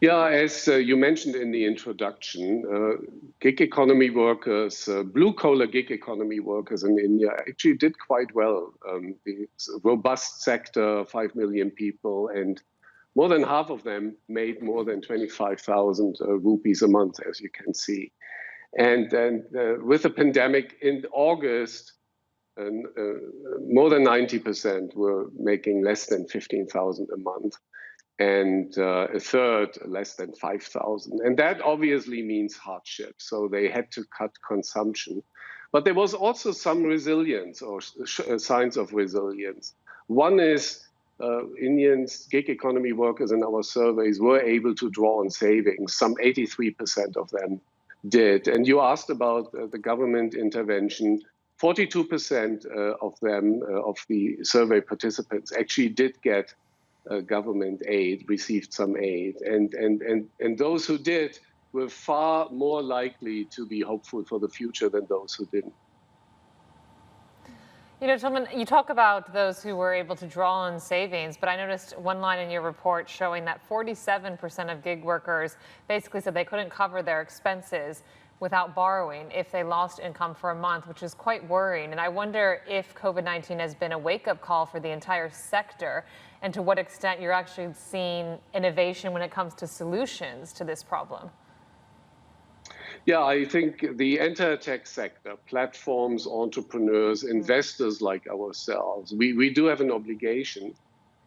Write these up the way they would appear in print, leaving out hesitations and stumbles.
Yeah, as you mentioned in the introduction, gig economy workers, blue-collar gig economy workers in India actually did quite well. The robust sector, 5 million people, and more than half of them made more than 25,000 rupees a month, as you can see. And then with the pandemic in August, more than 90% were making less than 15,000 a month, and a third less than 5,000. And that obviously means hardship. So they had to cut consumption. But there was also some resilience or signs of resilience. One is Indians, gig economy workers in our surveys were able to draw on savings. Some 83% of them did. And you asked about the government intervention. 42% of them, of the survey participants, actually did get government aid, received some aid. And those who did were far more likely to be hopeful for the future than those who didn't. You know, Tilman, you talk about those who were able to draw on savings, but I noticed one line in your report showing that 47% of gig workers basically said they couldn't cover their expenses without borrowing if they lost income for a month, which is quite worrying. And I wonder if COVID-19 has been a wake-up call for the entire sector, and to what extent you're actually seeing innovation when it comes to solutions to this problem. Yeah, I think the entire tech sector, platforms, entrepreneurs, investors like ourselves, we do have an obligation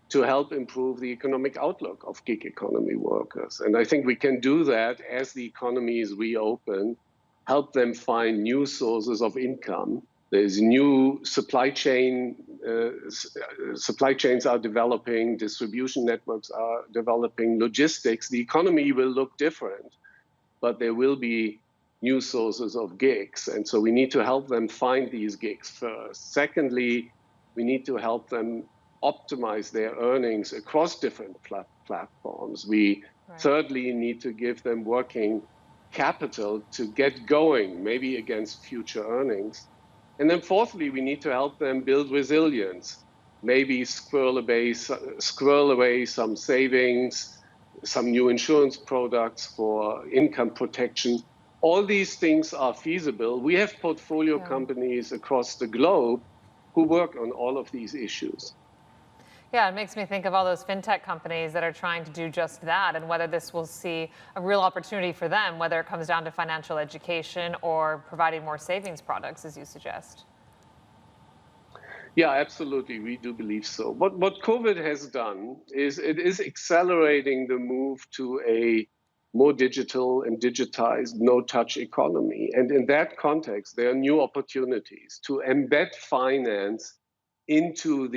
to help improve the economic outlook of gig economy workers. And I think we can do that as the economies reopen, help them find new sources of income. There's new supply chains are developing, distribution networks are developing, logistics. The economy will look different, but there will be new sources of gigs. And so we need to help them find these gigs first. Secondly, we need to help them optimize their earnings across different platforms. We thirdly need to give them working capital to get going, maybe against future earnings. And then fourthly, we need to help them build resilience, maybe squirrel away some savings, some new insurance products for income protection. All these things are feasible. We have portfolio companies across the globe who work on all of these issues. Yeah, it makes me think of all those fintech companies that are trying to do just that, and whether this will see a real opportunity for them, whether it comes down to financial education or providing more savings products, as you suggest. Yeah, absolutely. We do believe so. What COVID has done is it is accelerating the move to a more digital and digitized, no-touch economy. And in that context, there are new opportunities to embed finance into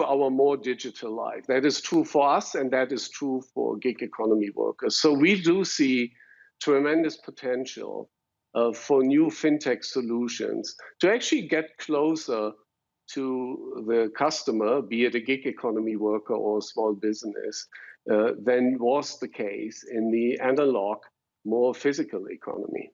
our more digital life. That is true for us, and that is true for gig economy workers. So we do see tremendous potential for new fintech solutions to actually get closer to the customer, be it a gig economy worker or a small business, than was the case in the analog, more physical economy.